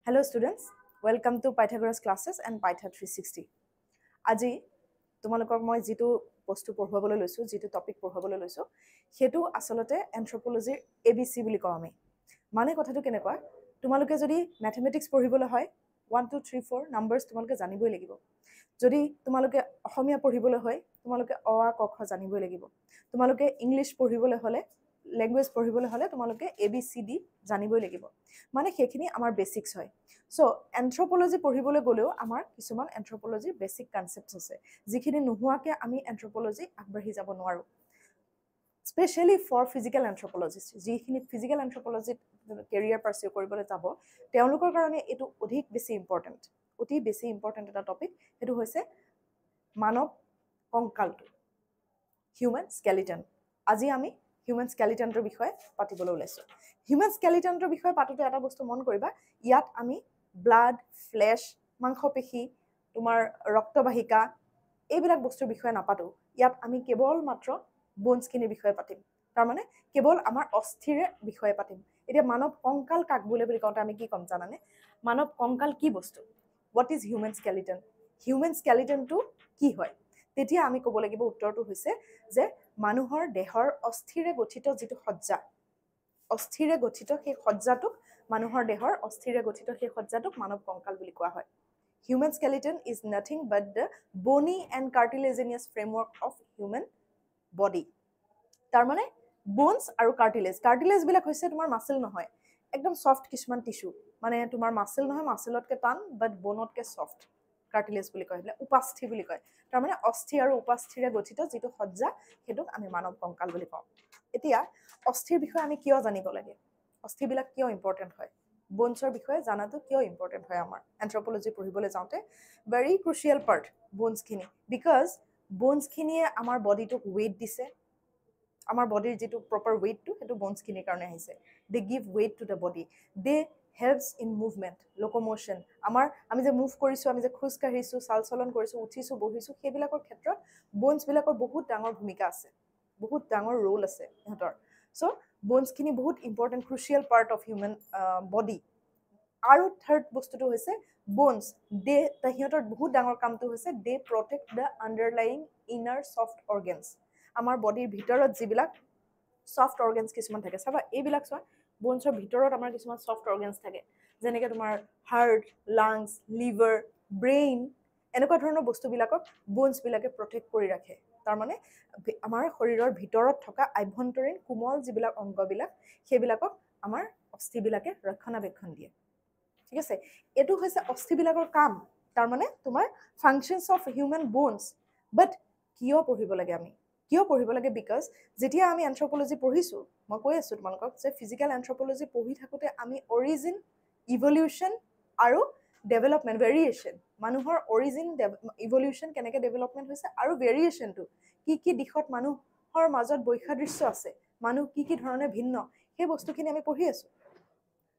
Hello students, welcome to Pythagoras classes and Python 360. আজি তোমালোকক মই যেটো বস্তু পঢ়াবলৈ লৈছো যেটো টপিক পঢ়াবলৈ লৈছো হেতু আসলতে এনথ্ৰোপলজিৰ এবিসি বুলি কওঁ আমি মানে কথাটো কেনেকুৱা তোমালোকে যদি ম্যাথমেটিক্স পঢ়িবলৈ হয় 1 2 3 4 নাম্বাৰস তোমালোকে জানিবই লাগিব যদি তোমালোকে অসমীয়া পঢ়িবলৈ হয় তোমালোকে অ আ ক খ জানিবই লাগিব তোমালোকে ইংলিশ পঢ়িবলৈ হলে ল্যাঙ্গুৱেজ পঢ়িবলৈ হলে তোমালোকে এবিসিডি জানিবই লাগিব মানে সেইখিনি আমাৰ বেসিক্স হয় সো এনথ্ৰোপলজি পঢ়িবলৈ গলেও আমাৰ কিছুমান এনথ্ৰোপলজিৰ বেসিক কনসেপ্টছ আছে যিখিনি নোহোৱাকে আমি এনথ্ৰোপলজি আগবাঢ়ি যাব নোৱাৰো স্পেশালি ফৰ ফিজিক্যাল এনথ্ৰোপলজিষ্ট যিখিনি ফিজিক্যাল এনথ্ৰোপলজিত কেৰিয়াৰ পাৰ্সিউ কৰিবলৈ যাব তেওঁলোকৰ কাৰণে এটো অধিক বেছি ইম্পৰ্টেন্ট অতি বেছি ইম্পৰ্টেন্ট এটা টপিক এটো হৈছে মানৱ কংকালটো হিউম্যান স্কেলিটন আজি আমি হিউম্যান স্কেলিটনৰ বিষয়ে পাতিবলৈ ওলাইছো হিউম্যান স্কেলিটনৰ বিষয়ে পাতোতে এটা বস্তু মন কৰিবা ইয়াত আমি ব্লাড ফ্লেশ মাংসপেশী তোমাৰ ৰক্তবাহিকা এইবিলাক বস্তুৰ বিষয়ে নাপাতো ইয়াত আমি কেৱল মাত্ৰ বোনছখিনিৰ বিষয়ে পাতিম তাৰ মানে কেৱল আমাৰ অস্থিৰ বিষয়ে পাতিম এতিয়া মানৱ কংকাল কাক বুলি কওঁতে আমি কি কম জানানে মানৱ কংকাল কি বস্তু what is human skeleton টো কি হয় তেতিয়া আমি ক'ব লাগিব উত্তৰটো হৈছে যে মানুহৰ দেহৰ অস্থিৰে গঠিত যেটো সজ্জা অস্থিৰে গঠিত সেই সজ্জাটোক মানুহৰ দেহৰ অস্থিৰে গঠিত সেই সজ্জাটোক মানৱ কংকাল বুলি কোৱা হয় human skeleton is nothing but the bony and cartilaginous framework of human body তাৰ মানে bones আৰু cartilage বিলাক হৈছে তোমাৰ মাসল নহয় একদম সফট কিছুমান টিস্যু মানে তোমাৰ মাসল নহয় মাসলতকে টান বাট বোনতকে সফট cartilage বুলি কয় উপাস্থি বুলি কয় তাৰ মানে অস্থি আৰু উপাস্থিৰে গঠিত যেটো সজ্জা হেতুক আমি মানৱ কংকাল বুলি কওঁ এতিয়া অস্থিৰ বিষয়ে আমি কিয় জানিব লাগে অস্থিবিলাক কিয় ইম্পৰ্টেন্ট হয় বোনছৰ বিষয়ে জানাটো কিয় ইম্পৰ্টেন্ট হয় আমাৰ এনথ্ৰোপলজি পঢ়িবলৈ যাওঁতে very crucial part bones খিনি because bones খিনিয়ে আমাৰ বডিটোক weight দিছে আমাৰ বডিৰ যেটো proper weight টো হেতু bones খিনিৰ কাৰণে আহিছে they give weight to the body they helps in movement locomotion আমি যে মুভ কৰিছো আমি যে খোজ কাঢ়িছো চালচলন কৰিছো উঠিছো বহিছো সেইবিলাকৰ ক্ষেত্ৰত bones বিলাকৰ বহুত ডাঙৰ ভূমিকা আছে বহুত ডাঙৰ ৰোল আছে ইহঁতৰ সো bones খিনি বহুত important crucial part of human body আৰু থাৰ্ড বস্তুটো হৈছে bones they তাহিহঁতৰ বহুত ডাঙৰ কামটো হৈছে they protect the underlying inner soft organs আমাৰ বডিৰ ভিতৰত যিবিলাক সফট অৰ্গানছ কিছুমান থাকে চাবা এইবিলাক চোৱা বোনছৰ ভিতৰত আমাৰ কিছুমান সফট অৰ্গানছ থাকে যেনেকৈ তোমাৰ হাৰ্ট লাংছ লিভাৰ ব্ৰেইন এনেকুৱা ধৰণৰ বস্তুবিলাকক বোনছ বিলাকে প্ৰটেক্ট কৰি ৰাখে তাৰ মানে আমাৰ শৰীৰৰ ভিতৰত থকা আভ্যন্তৰীণ কোমল যিবিলাক অংগবিলাক সেইবিলাকক আমাৰ অস্থিবিলাকে ৰক্ষণাবেক্ষণ দিয়ে ঠিক আছে এটো হৈছে অস্থিবিলাকৰ কাম তাৰ মানে তোমাৰ ফাংচনছ অফ হিউম্যান বোনছ বাট কিয় পঢ়িব লাগে আমি কিয় পঢ়িব লাগে বিকজ যেতিয়া আমি এনথ্ৰোপলজি পঢ়িছো মই কৈ আছো তোমালোকক যে ফিজিক্যাল এনথ্ৰোপলজি পঢ়ি থাকোতে আমি অৰিজিন ইভলিউশন আৰু ডেভেলপমেন্ট ভেৰিয়েশন মানুহৰ অৰিজিন ইভলিউশন কেনেকৈ ডেভেলপমেন্ট হৈছে আৰু ভেৰিয়েশনটো কি দিশত মানুহৰ মাজত বৈসাদৃশ্য আছে মানুহ কি ধৰণে ভিন্ন সেই বস্তুখিনি আমি পঢ়ি আছো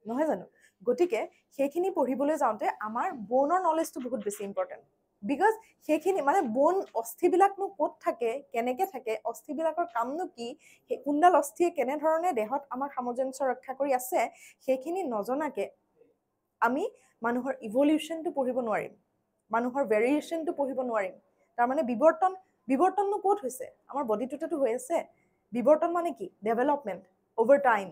নহয় জানো গতিকে সেইখিনি পঢ়িবলৈ যাওঁতে আমাৰ বোনৰ নলেজটো বহুত বেছি ইম্পৰ্টেন্ট বিকজ সেইখিনি মানে বোন অস্থিবিলাকনো ক'ত থাকে কেনেকৈ থাকে অস্থিবিলাকৰ কামনো কি কোনডাল অস্থিয়ে কেনে ধৰণে দেহত আমাৰ সামঞ্জস্য ৰক্ষা কৰি আছে সেইখিনি নজনাকে আমি মানুহৰ ইভলিউশনটো পঢ়িব নোৱাৰিম মানুহৰ ভেৰিয়েশনটো পঢ়িব নোৱাৰিম তাৰ মানে বিৱৰ্তননো ক'ত হৈছে আমাৰ বডিটোতেতো হৈ আছে বিৱৰ্তন মানে কি development over time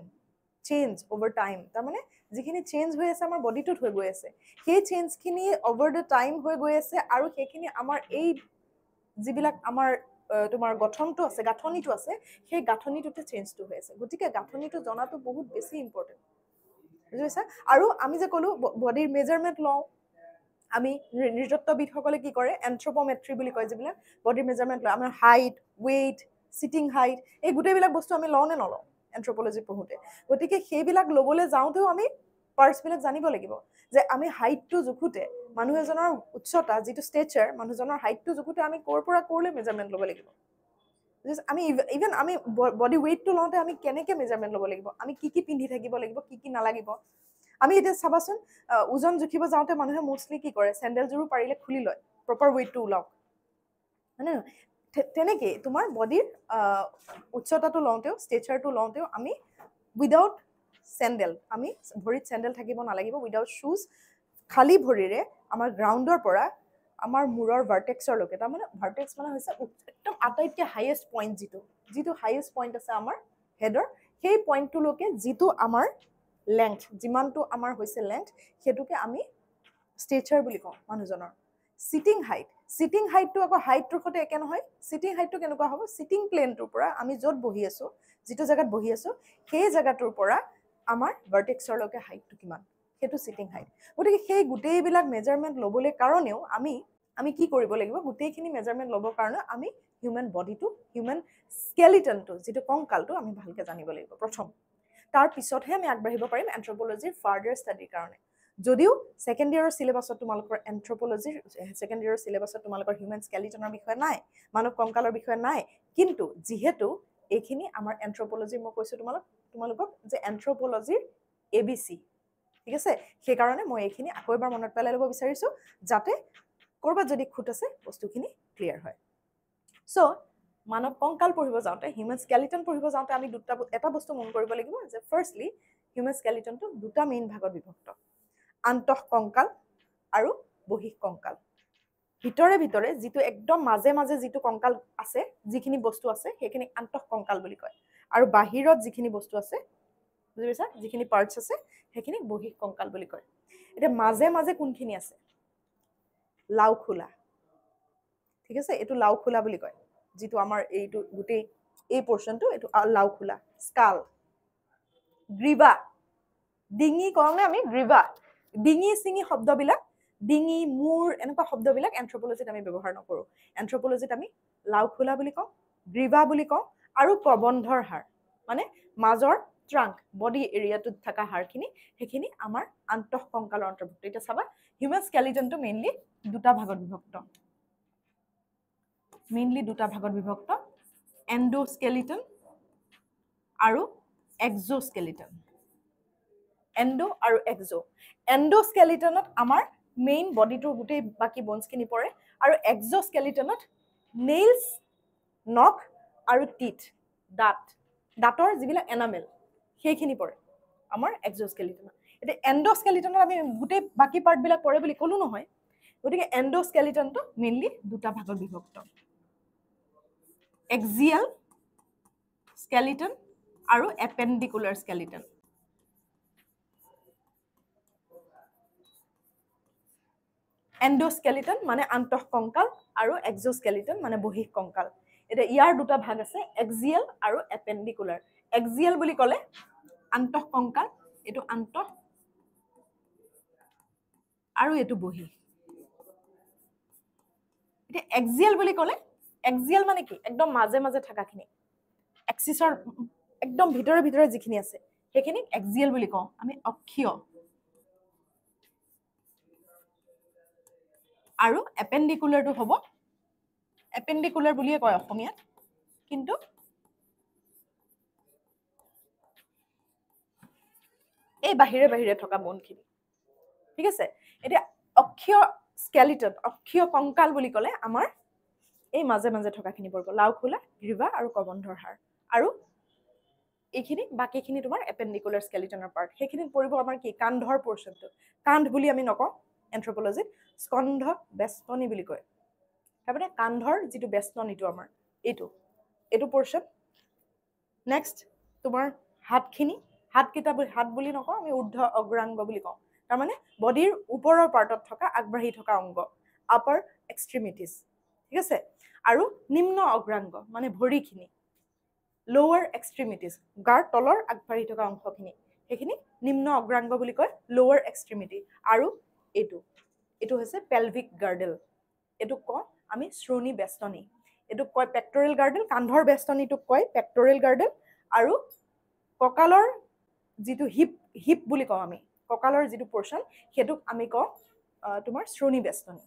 change over time তাৰ মানে যিখিনি চেঞ্জ হৈ আছে আমাৰ বডিটোত হৈ গৈ আছে সেই চেঞ্জখিনি ওভাৰ দ্য টাইম হৈ গৈ আছে আৰু সেইখিনি আমাৰ এই যিবিলাক আমাৰ তোমাৰ গঠনটো আছে গাঁথনিটো আছে সেই গাঁথনিটোতে চেঞ্জটো হৈ আছে গতিকে গাঁথনিটো জনাটো বহুত বেছি ইম্পৰ্টেন্ট বুজিছা আৰু আমি যে ক'লো বডিৰ মেজাৰমেন্ট লওঁ আমি নৃতত্ত্ববিদসকলে কি কৰে এনথ্ৰোপোমেট্ৰি বুলি কয় যিবিলাক বডিৰ মেজাৰমেন্ট লয় আমাৰ হাইট ৱেইট সিটিং হাইট এই গোটেইবিলাক বস্তু আমি লওঁ নে নলওঁ এনথ্ৰোপলজি পঢ়োতে গতিকে সেইবিলাক ল'বলৈ যাওঁতেও আমি পাৰ্টছবিলাক জানিব লাগিব যে আমি হাইটটো জুখোতে মানুহ এজনৰ উচ্চতা যেটো ষ্টেচাৰ মানুহজনৰ হাইটটো জুখোতে আমি ক'ৰ পৰা ক'ৰলৈ মেজাৰমেন্ট ল'ব লাগিব আমি ইভেন আমি বডি ৱেইটটো লওঁতে আমি কেনেকৈ মেজাৰমেন্ট ল'ব লাগিব আমি কি পিন্ধি থাকিব লাগিব কি নালাগিব আমি এতিয়া চাবাচোন ওজন জুখিব যাওঁতে মানুহে মোষ্টলি কি কৰে চেণ্ডেলযোৰো পাৰিলে খুলি লয় প্ৰপাৰ ৱেইটটো ওলাওক মানে তেনেকৈ তোমাৰ বডিৰ উচ্চতাটো লওঁতেও ষ্টেচাৰটো লওঁতেও আমি উইদাউট চেণ্ডেল, আমি ভৰিত চেণ্ডেল থাকিব নালাগিব, উইদাউট শ্বুজ, খালী ভৰিৰে আমাৰ গ্ৰাউণ্ডৰ পৰা আমাৰ মূৰৰ ভাৰ্টেক্সৰলৈকে, তাৰমানে ভাৰ্টেক্স মানে হৈছে একদম আটাইতকৈ হাইয়েষ্ট পইণ্ট, যিটো হাইয়েষ্ট পইণ্ট আছে আমাৰ হেডৰ, সেই পইণ্টটোলৈকে যিটো আমাৰ লেংথ, যিমানটো আমাৰ হৈছে লেংথ, সেইটোকে আমি ষ্টেচাৰ বুলি কওঁ মানুহজনৰ। চিটিং হাইটটো আকৌ হাইটটোৰ সৈতে একে নহয়। চিটিং হাইটটো কেনেকুৱা হ'ব, চিটিং প্লেনটোৰ পৰা আমি য'ত বহি আছোঁ, যিটো জেগাত বহি আছোঁ, সেই জেগাটোৰ পৰা আমাৰ ভাৰ্টেক্সৰলৈকে হাইটটো কিমান, সেইটো চিটিং হাইট। গতিকে সেই গোটেইবিলাক মেজাৰমেণ্ট ল'বলৈ কাৰণেও আমি কি কৰিব লাগিব, গোটেইখিনি মেজাৰমেণ্ট ল'বৰ কাৰণে আমি হিউমেন বডিটো, হিউমেন স্কেলিটনটো, যিটো কংকালটো আমি ভালকৈ জানিব লাগিব প্ৰথম। তাৰ পিছতহে আমি আগবাঢ়িব পাৰিম এন্থ্ৰপলজিৰ ফাৰ্ডাৰ ষ্টাডিৰ কাৰণে। যদিও ছেকেণ্ড ইয়াৰৰ চিলেবাছত তোমালোকৰ এন্থ্ৰপলজিৰ ছেকেণ্ড ইয়াৰৰ চিলেবাছত তোমালোকৰ হিউমেন স্কেলিটনৰ বিষয়ে নাই, মানৱ কংকালৰ বিষয়ে নাই, কিন্তু যিহেতু এইখিনি আমাৰ এন্থ্ৰপলজিৰ, মই কৈছোঁ তোমালোকক যে এন্থ্ৰপলজিৰ ABC, ঠিক আছে, সেইকাৰণে মই এইখিনি আকৌ এবাৰ মনত পেলাই ল'ব বিচাৰিছোঁ, যাতে ক'ৰবাত যদি খুঁত আছে বস্তুখিনি ক্লিয়াৰ হয়। চ' মানৱ কংকাল পঢ়িব যাওঁতে, হিউমেন স্কেলিটন পঢ়িব যাওঁতে আমি এটা বস্তু মন কৰিব লাগিব যে ফাৰ্ষ্টলি হিউমেন স্কেলিটনটো দুটা মেইন ভাগত বিভক্ত, আন্তঃ কংকাল আৰু বহিঃ কংকাল। ভিতৰে যিটো একদম মাজে মাজে যিটো কংকাল আছে, যিখিনি বস্তু আছে, সেইখিনি আন্তঃ কংকাল বুলি কয়, আৰু বাহিৰত যিখিনি বস্তু আছে, বুজি পাইছা, যিখিনি পাৰ্টছ আছে, সেইখিনি বহিঃ কংকাল বুলি কয়। এতিয়া মাজে মাজে কোনখিনি আছে, লাওখোলা, ঠিক আছে, এইটো লাওখোলা বুলি কয়, যিটো আমাৰ এইটো গোটেই এই পৰ্চনটো, এইটো লাওখোলা। স্কাল, গ্ৰীবা, ডিঙি কওঁনে আমি, গ্ৰীবা, ডিঙি চিঙি শব্দবিলাক, ডিঙি, মূৰ, এনেকুৱা শব্দবিলাক এন্থ্ৰপলজিত আমি ব্যৱহাৰ নকৰোঁ। এন্থ্ৰপলজিত আমি লাওখোলা বুলি কওঁ, গ্ৰীবা বুলি কওঁ, আৰু প্ৰবন্ধৰ হাৰ, মানে মাজৰ ট্ৰাংক, বডি এৰিয়াটোত থকা হাড়খিনি, সেইখিনি আমাৰ আন্তঃ কংকালৰ অন্তৰ্ভুক্ত। এতিয়া চাবা, হিউমেন স্কেলিটনটো মেইনলি দুটা ভাগত বিভক্ত, এণ্ডোস্কেলিটন আৰু এক্সোস্কেলিটন। এণ্ডো আৰু এক্সো। এণ্ডোস্কেলিটনত আমাৰ মেইন বডিটোৰ গোটেই বাকী বনছখিনি পৰে, আৰু এক্সোস্কেলিটনত নেইলছ, নখ আৰু টিথ, দাঁতৰ যিবিলাক এনামেল, সেইখিনি পৰে আমাৰ এক্সোস্কেলিটনত। এতিয়া এণ্ডোস্কেলিটনত আমি গোটেই বাকী পাৰ্টবিলাক পৰে বুলি ক'লো নহয়, গতিকে এণ্ডোস্কেলিটনটো মেইনলি দুটা ভাগত বিভক্ত, এক্সিয়েল স্কেলিটন আৰু এপেণ্ডিকুলাৰ স্কেলিটন। এণ্ডোস্কেলিটন মানে আন্তঃ কংকাল, আৰু এক্সোস্কেলিটন মানে বহিঃ কংকাল। এতিয়া ইয়াৰ দুটা ভাগ আছে, এক্সিয়েল আৰু এপেণ্ডিকুলাৰ। এক্সিয়েল বুলি ক'লে আন্তঃ কংকাল, এইটো আন্তঃ, আৰু এইটো বহিঃ। এতিয়া এক্সিয়েল বুলি ক'লে, এক্সিয়েল মানে কি, একদম মাজে মাজে থকাখিনি, এক্সিছৰ একদম ভিতৰে যিখিনি আছে, সেইখিনি এক্সিয়েল বুলি কওঁ আমি, অক্ষীয়। আৰু এপেণ্ডিকুলাৰটো হ'ব, এপেণ্ডিকুলাৰ বুলিয়ে কয় অসমীয়াত, কিন্তু এই বাহিৰে থকা বনখিনি, ঠিক আছে। এতিয়া অক্ষীয় স্কেলিটন, অক্ষীয় কংকাল বুলি ক'লে আমাৰ এই মাজে মাজে থকাখিনি পৰিব, লাওখোলা, গ্ৰীবা আৰু কবন্ধৰ হাৰ, আৰু এইখিনি বাকীখিনি তোমাৰ এপেণ্ডিকুলাৰ স্কেলিটনৰ পাৰ্ট। সেইখিনিত পৰিব আমাৰ কি, কান্ধৰ পৰ্চনটো। কান্ধ বুলি আমি নকওঁ এন্থ্ৰপলজিত, স্কন্ধ বেষ্টনী বুলি কয়। তাৰমানে কান্ধৰ যিটো বেষ্টনীটো আমাৰ, এইটো পৰ্চন। নেক্সট তোমাৰ হাতখিনি, হাত বুলি নকওঁ আমি, ঊৰ্ধ্ব অগ্ৰাংগ বুলি কওঁ। তাৰমানে বডিৰ ওপৰৰ পাৰ্টত থকা, আগবাঢ়ি থকা অংগ, আপাৰ এক্সট্ৰিমিটিজ, ঠিক আছে। আৰু নিম্ন অগ্ৰাংগ মানে ভৰিখিনি, লোৱাৰ এক্সট্ৰিমিটিজ, গাৰ তলৰ আগবাঢ়ি থকা অংশখিনি, সেইখিনি নিম্ন অগ্ৰাংগ বুলি কয়, লোৱাৰ এক্সট্ৰিমিটি। আৰু এইটো হৈছে পেলভিক গাৰ্ডেল, এইটোক কওঁ আমি শ্ৰোণী বেষ্টনী, এইটোক কয় পেক্টৰেল গাৰ্ডেল। কান্ধৰ বেষ্টনীটোক কয় পেক্টৰেল গাৰ্ডেল, আৰু কঁকালৰ যিটো হিপ বুলি কওঁ আমি, কঁকালৰ যিটো পৰ্চন, সেইটোক আমি কওঁ তোমাৰ শ্ৰোণী বেষ্টনী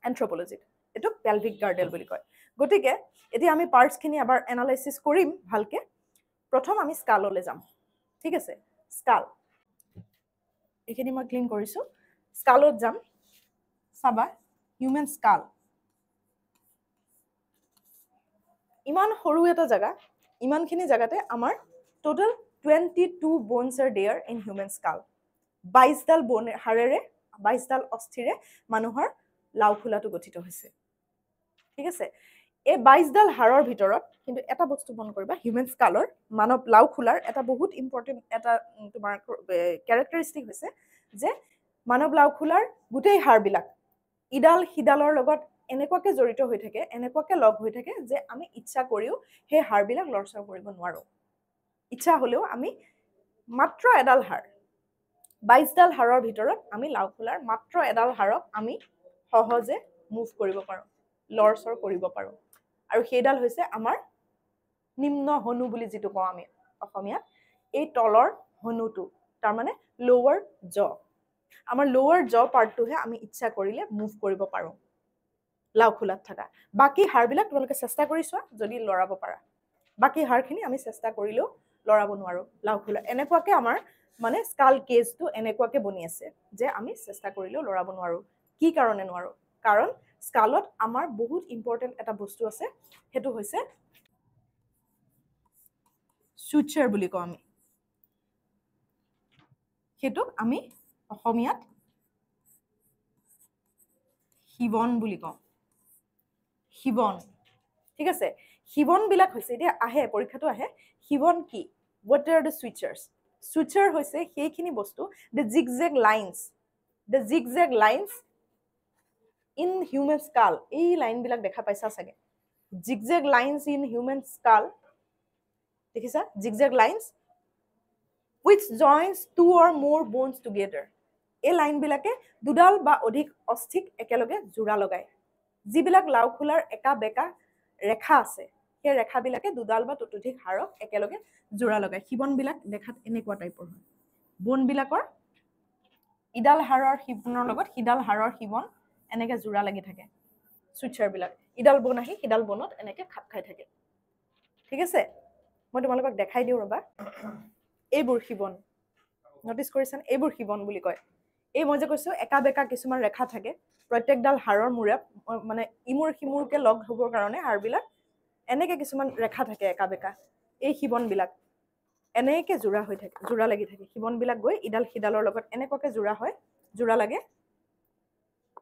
এন্থ্ৰপলজিত, এইটোক পেলভিক গাৰ্ডেল বুলি কয়। গতিকে এতিয়া আমি পাৰ্টছখিনি এবাৰ এনালাইচিছ কৰিম ভালকে। প্ৰথম আমি স্কাললৈ যাম, ঠিক আছে। স্কাল, এইখিনি মই ক্লিন কৰিছোঁ। স্কালত যাম, চাবা হিউমেন স্কাল, ইমান সৰু এটা জেগা, ইমানখিনি জেগাতে আমাৰ total 22 bones are there in human skull. 22ডাল বন হাড়েৰে 22ডাল অস্থিৰে মানুহৰ লাওখোলাটো গঠিত হৈছে ঠিক আছে এই 22ডাল হাড়ৰ ভিতৰত কিন্তু এটা বস্তু মন কৰিবা হিউম্যান স্কালৰ মানৱ লাওখোলাৰ এটা বহুত ইম্পৰ্টেন্ট এটা তোমাৰ ক্যাৰেক্টাৰিষ্টিক হৈছে যে মানৱ লাওখোলাৰ গোটেই হাড়বিলাক ইডাল হিডালৰ লগত এনেকুৱাকে জড়িত হৈ থাকে এনেকুৱাকে লগ হৈ থাকে যে আমি ইচ্ছা কৰিও সেই হাড়বিলাক লৰচৰ কৰিব নোৱাৰো ইচ্ছা হলেও আমি মাত্ৰ এডাল হাড় 22ডাল হাড়ৰ ভিতৰত আমি লাওখোলাৰ মাত্ৰ এডাল হাড়ক আমি সহজে মুভ কৰিব পাৰো লৰচৰ কৰিব পাৰো আৰু সেইডাল হৈছে আমাৰ নিম্ন হনু বুলি যেটো কওঁ আমি অসমীয়াত এই তলৰ হনুটো তাৰ মানে লোৱাৰ জ আমাৰ লোৱাৰ জ পাৰ্টটোহে আমি ইচ্ছা কৰিলে মুভ কৰিব পাৰো লাওখোলাত থাকা বাকি হাড়বিলাক তোমালোকে চেষ্টা কৰি চোৱা যদি লৰাব পাৰা বাকি হাড়খিনি আমি চেষ্টা কৰিলেও লৰাব নোৱাৰো লাওখোলা এনেকুৱাকে আমাৰ মানে স্কাল কেজটো এনেকুৱাকে বনি আছে যে আমি চেষ্টা কৰিলেও লৰাব নোৱাৰো কি কাৰণে নোৱাৰো কাৰণ স্কালত আমাৰ বহুত ইম্পৰ্টেন্ট এটা বস্তু আছে হেতু হৈছে সুচাৰ বুলি কওঁ আমি হেতু আমি অসমীয়াত হিবন বুলি কওঁ হিবন ঠিক আছে হিবন বিলাক হৈছে এতিয়া আহে পৰীক্ষাটো আহে হিবন কি what are the switchers switcher হৈছে সেইখিনি বস্তু the zigzag lines in human skull এই লাইন বিলাক দেখা পাইছা চাগে zigzag lines in human skull দেখিছা zigzag lines which joins two or more bones together এই লাইন বিলাকে দুডাল বা অধিক অস্থিক একেলগে জোৰা লগায় যিবিলাক লাওখোলাৰ একা বেকা ৰেখা আছে সেই ৰেখাবিলাকে দুডাল বা ততোধিক হাড়ক একেলগে জোৰা লগায় হিবনবিলাক দেখাত এনেকুৱা টাইপৰ হয় বনবিলাকৰ ইডাল হাড়ৰ হিবনৰ লগত হিডাল হাড়ৰ হিবন এনেকে জোৰা লাগি থাকে সুইচাৰবিলাক ইডাল বন আহি হিডাল বনত এনেকে খাপ খাই থাকে ঠিক আছে মই তোমালোকক দেখাই দিওঁ ৰবা এইবোৰ হিবন নটিস কৰিছান এইবোৰ হিবন বুলি কয় এই মই যে কৈছো একা বেকা কিছুমান ৰেখা থাকে প্ৰত্যেকডাল হাড়ৰ মুৰে মানে ইমুৰ হিমুৰকে লগ হ'বৰ কাৰণে হাড়বিলাক এনেকে কিছুমান ৰেখা থাকে একা বেকা এই হিবনবিলাক এনেকে জোৰা হৈ থাকে জোৰা লাগি থাকে হিবনবিলাক গৈ ইডাল হিডালৰ লগত এনেকুৱাকে জোৰা হয় জোৰা লাগে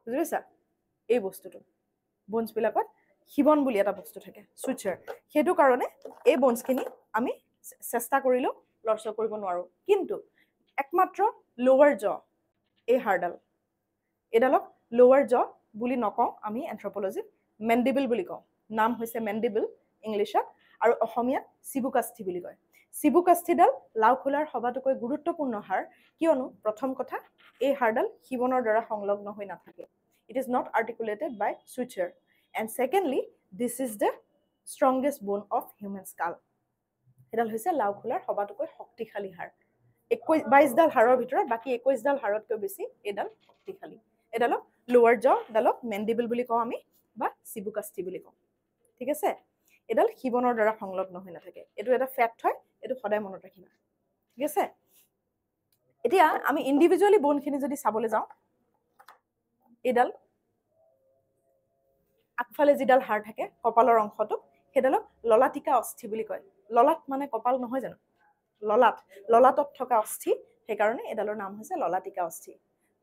বুজিছা এই বস্তুটো বনছবিলাকত হিবন বুলি এটা বস্তু থাকে সুচাৰ হেতু কাৰণে এই বনছখিনি আমি চেষ্টা কৰিলো লৰচৰ কৰিব নোৱাৰো কিন্তু একমাত্ৰ লোৱাৰ জ এই হাড়ডাল এডালক লোৱাৰ জ বুলি নকওঁ আমি এন্থ্ৰোপলজিত মেন্ডিবল বুলি কওঁ নাম হৈছে মেন্ডিবল ইংলিছত আৰু অসমীয়াত চিবুকাস্থি বুলি কয় চিবুকাস্থিডাল লাওখোলাৰ সবাতোকৈ গুৰুত্বপূৰ্ণ হাড় কিয়নো প্ৰথম কথা এই হাড়ডাল হিবনৰ দ্বাৰা সংলগ্ন হৈ নাথাকে it is not articulated by suture and secondly this is the strongest bone of human skull এডাল হৈছে লাওখোলাৰ সবাতোকৈ শক্তিশালী হাড় 22ডাল হাড়ৰ ভিতৰত বাকি 21ডাল হাড়তকৈ বেছি এডাল শক্তিশালী এডালক লোৱাৰ জ ডালক মেন্ডিবল বুলি কওঁ আমি বা চিবুকাস্থি বুলি কওঁ ঠিক আছে এডাল হিবনৰ দ্বাৰা সংলগ্ন হৈ নাথাকে এটো এটা ফ্যাক্ট হয় এটো সদায় মনত ৰাখিবা ঠিক আছে এতিয়া আমি ইন্ডিভিজুয়ালি বনখিনি যদি চাবলৈ যাওঁ এডাল আগফালে যিডাল হাড় থাকে কপালৰ অংশটো হেডালক ললাটিকা অস্থি বুলি কয় ললাট মানে কপাল নহয় জানো ললাটত থকা অস্থি সেই কাৰণে এডালৰ নাম হৈছে ললাটিকা অস্থি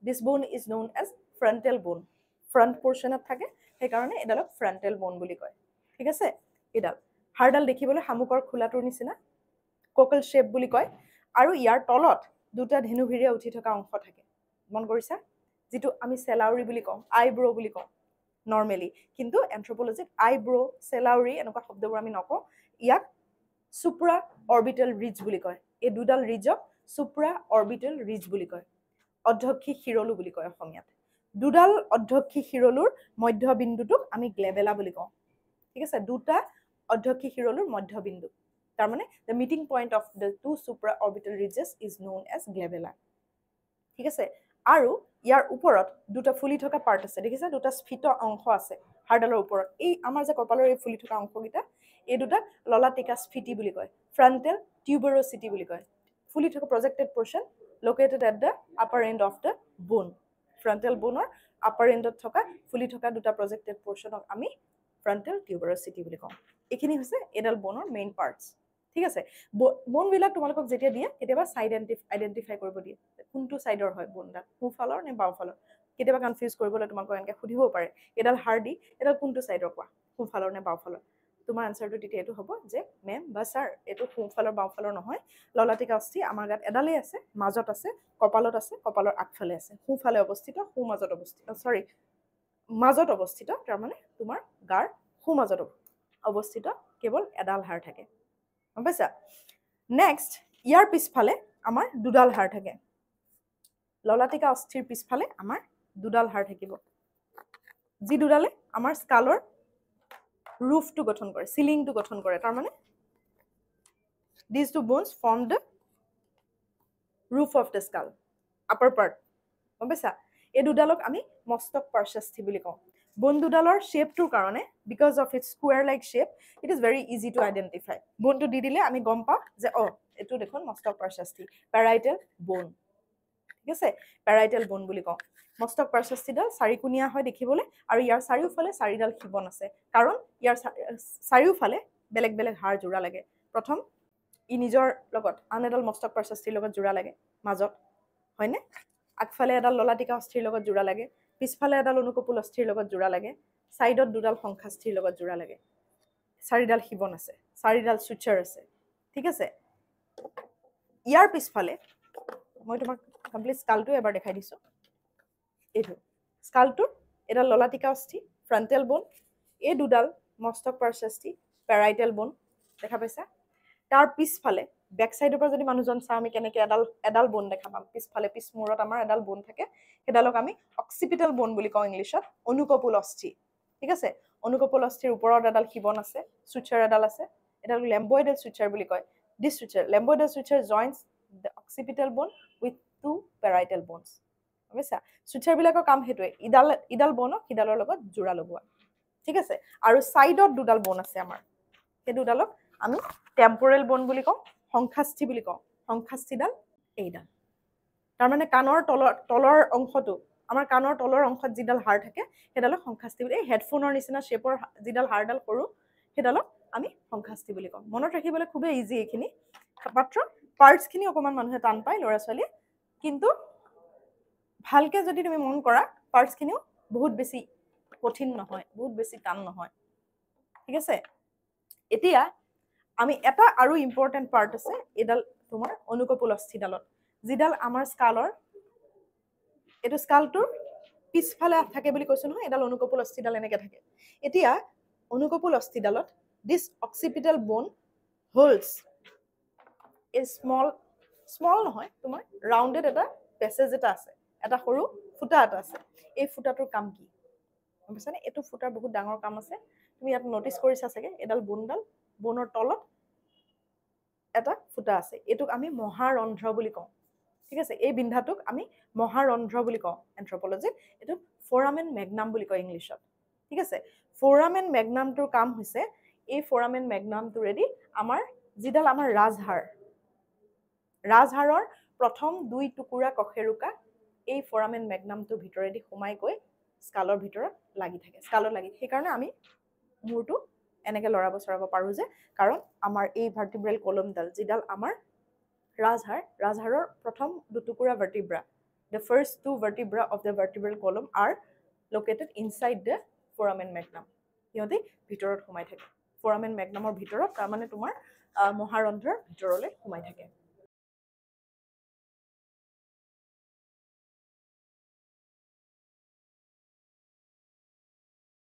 this bone is known as frontal bone front portionত থাকে সেই কাৰণে এডালক frontal bone বুলি কয় ঠিক আছে এডাল হাড়ডাল দেখিবলৈ হামুকৰ খোলাটোৰ নিচিনা কোকল শেপ বুলি কয় আৰু ইয়াৰ তলত দুটা ধেনুভিৰিয়া উঠি থকা অংশ থাকে মন কৰিছা যেটো আমি সেলাউৰি বুলি কওঁ আইব্ৰো বুলি কওঁ নৰমালি কিন্তু এন্থ্ৰোপলজিত আইব্ৰো সেলাউৰি এনেকুৱা শব্দবোৰ আমি নকওঁ ইয়াক সুপ্ৰা অৰ্বিটাল ৰিজ বুলি কয় এই দুডাল ৰিজক সুপ্ৰা অৰ্বিটাল ৰিজ বুলি কয় অধ্যক্ষী শিৰলু বুলি কয় অসমীয়াত দুডাল অধ্যক্ষী শিৰলুৰ মধ্যবিন্দুটোক আমি গ্লেবেলা বুলি কওঁ ঠিক আছে দুটা অধ্যক্ষী শিৰলুৰ মধ্যবিন্দু তাৰ মানে the meeting point of the two supraorbital ridges is known as glabella ঠিক আছে আৰু ইয়াৰ ওপৰত দুটা ফুলি থকা পাৰ্ট আছে দেখিছা দুটা স্ফীত অংশ আছে হাড়ডালৰ ওপৰত এই আমাৰ যে কপালৰ এই ফুলি থকা অংশকিটা এই দুটা ললাটিকা স্ফীতি বুলি কয় frontal tuberosity বুলি কয় ফুলি থকা projected portion located at the upper end of the bone frontal bone or upper end of থকা ফুলি থকা দুটা projected portion আমি frontal tuberosity বুলি কওঁ এখিনি হৈছে এডাল বনৰ মেইন পাৰ্টস ঠিক আছে বোনবিলাক তোমালোকক যেতিয়া দিয়ে কেতিয়াবা সাইড আইডেন্টিফাই কৰিব দিয়ে কোনটো সাইডৰ হয় বোনডাল সোঁফালৰ নে বাওঁফালৰ কেতিয়াবা কনফিউজ কৰিবলৈ তোমালোকক এনেকৈ সুধিব পাৰে এডাল হাড় দি এডাল কোনটো সাইডৰ কোৱা সোঁফালৰ নে বাওঁফালৰ তোমাৰ আনসাৰটো তেতিয়া এইটো হ'ব যে মেম বা স্যাৰ এইটো সোঁফালৰ বাওঁফালৰ নহয় ললাটিকা অস্থি আমাৰ গাত এডালেই আছে মাজত আছে কপালৰ আগফালে আছে সোঁফালে অৱস্থিত সোঁমাজত অৱস্থিত সৰি মাজত অৱস্থিত তাৰমানে তোমাৰ গাৰ সোঁমাজত অৱস্থিত কেৱল এডাল হাড় থাকে গম পাইছা নেক্সট ইয়াৰ পিছফালে আমাৰ দুডাল হাড় থাকে ললাটিকা অস্থিৰ পিছফালে আমাৰ দুডাল হাড় থাকিব যি দুডালে আমাৰ স্কালৰ ৰুফটো গঠন কৰে সিলিংটো গঠন কৰে তাৰমানে these two bones form the roof of the skull upper part গম পাইছা এই দুডালক আমি মস্তক পাৰ্শ্বস্থি বুলি কওঁ বোন দুডালৰ শেপটোৰ কাৰণে because of its square like shape it is very easy to identify বোনটো দি দিলে আমি গম পাওঁ যে এটো দেখোন মস্তক পাৰ্শ্বস্থি parietal bone ঠিক আছে parietal bone বুলি কওঁ মস্তক পাৰ্শ্বস্থিডাল চাৰিকুণীয়া হয় দেখিবলৈ আৰু ইয়াৰ চাৰিওফালে চাৰিডাল খিবন আছে কাৰণ ইয়াৰ চাৰিওফালে বেলেগ বেলেগ হাড় জোৰা লাগে প্ৰথম ই নিজৰ লগত আন এডাল মস্তক পাৰ্শ্বস্থিৰ লগত জোৰা লাগে মাজত হয়নে আগফালে এডাল ললাটিকা অস্থিৰ লগত জোৰা লাগে পিছফালে এডাল অনুকপুল অস্থিৰ লগত জোৰা লাগে সাইডত দুডাল সংখ্যাস্থিৰ লগত জোৰা লাগে চাৰিডাল খিবন আছে চাৰিডাল সুচাৰ আছে ঠিক আছে ইয়াৰ পিছফালে মই তোমাক কমপ্লিট স্কালটো এবাৰ দেখাই দিছো এইটো স্কালটো এডাল ললাটিকা অস্থি ফ্ৰন্টাল বোন এই দুডাল মস্তক পাৰ্শ্বস্থি প্যাৰাইটাল বোন দেখা পাইছা তাৰ পিছফালে বেক সাইডৰ পৰা যদি মানুহজন চাওঁ আমি কেনেকৈ এডাল বোন দেখা পাম পিছফালে পিছমূৰত আমাৰ এডাল বোন থাকে সেইডালক আমি অক্সিপিটাল বোন বুলি কওঁ ইংলিছত অনুকপুল অস্থি ঠিক আছে অনুকপুল অস্থিৰ ওপৰত এডাল খিবন আছে সুচাৰ এডাল আছে এডাল লেম্বয়েডাল সুচাৰ বুলি কয় দিছ সুচাৰ লেম্বয়েডাল সুচাৰ জইন্স দ্য অক্সিপিটাল বোন উইথ টু প্যাৰাইটাল বোনছ বুজিছা সুচাৰ বিলাকৰ কাম হেতুৱে ইডাল বোনক সিডালৰ লগত জোৰা লগোৱা ঠিক আছে আৰু সাইডত দুডাল বোন আছে আমাৰ সেই দুডালক আমি টেম্পোৰেল বোন বুলি কওঁ সংখ্যাস্থি বুলি কওঁ সংখ্যাস্থিডাল এইডাল তাৰমানে কাণৰ তলৰ অংশটো আমাৰ কাণৰ তলৰ অংশত যিডাল হাড় থাকে সেইডালক সংখ্যাস্থি বুলি হেডফোনৰ নিচিনা শেপৰ যিডাল হাড়ডাল সৰু সেইডালক আমি সংখ্যাস্থি বুলি কওঁ মনত ৰাখিবলৈ খুবেই ইজি এইখিনি মাত্ৰ পাৰ্টছখিনি অকণমান মানুহে টান পায় ল'ৰা ছোৱালীয়ে কিন্তু ভালকে যদি তুমি মন কৰা পাৰ্টছখিনিও বহুত বেছি কঠিন নহয় বহুত বেছি টান নহয় ঠিক আছে এতিয়া আমি এটা আৰু ইম্পৰ্টেন্ট পাৰ্ট আছে এডাল তোমাৰ অনুকপুল অস্থিডালত যিডাল আমাৰ স্কালৰ এটো স্কালটোৰ পিছফালে থাকে বুলি কৈছো নহয় এডাল অনুকপুল অস্থিডাল এনেকৈ থাকে এতিয়া অনুকপুল অস্থিডালত দিছ অক্সিপিটাল বোন হোল্ডছ এ স্মল নহয় তোমাৰ ৰাউণ্ডেড এটা পেছেজ এটা আছে এটা সৰু ফুটা এটা আছে এই ফুটাটোৰ কাম কি গম পাইছানে এইটো ফুটাৰ বহুত ডাঙৰ কাম আছে তুমি ইয়াত নটিচ কৰিছা চাগে এডাল বোনৰ তলত এটা ফুটা আছে এটোক আমি মহাৰন্ধ্ৰ বুলি কওঁ ঠিক আছে এই বিন্ধাটোক আমি মহাৰন্ধ্ৰ বুলি কওঁ এন্থ্ৰোপলজিত এটো ফোৰামেন মেগনাম বুলি কয় ইংলিছত ঠিক আছে ফোৰামেন মেগনামটোৰ কাম হৈছে এই ফোৰামেন মেগনামটোৰেদি আমাৰ যিডাল আমাৰ ৰাজহাড়ৰ প্ৰথম দুই টুকুৰা কখেৰুকা এই ফোৰামেন মেগনামটোৰ ভিতৰেদি সোমাই গৈ স্কালৰ ভিতৰত লাগি থাকে স্কালত লাগি সেইকাৰণে আমি মূৰটো এনেকৈ লৰাব চৰাব পাৰোঁ যে কাৰণ আমাৰ এই ভাৰ্টিব্ৰেল কলমডাল যিডাল আমাৰ ৰাজহাড়ৰ প্ৰথম দুটুকুৰা ভাৰ্টিব্ৰা the first two vertebra of the vertebral column are located inside the foramen magnum ইহঁতে ভিতৰত সোমাই থাকে foramen magnumৰ ভিতৰত তাৰ মানে তোমাৰ মহাৰন্ধ্ৰৰ ভিতৰলৈ সোমাই থাকে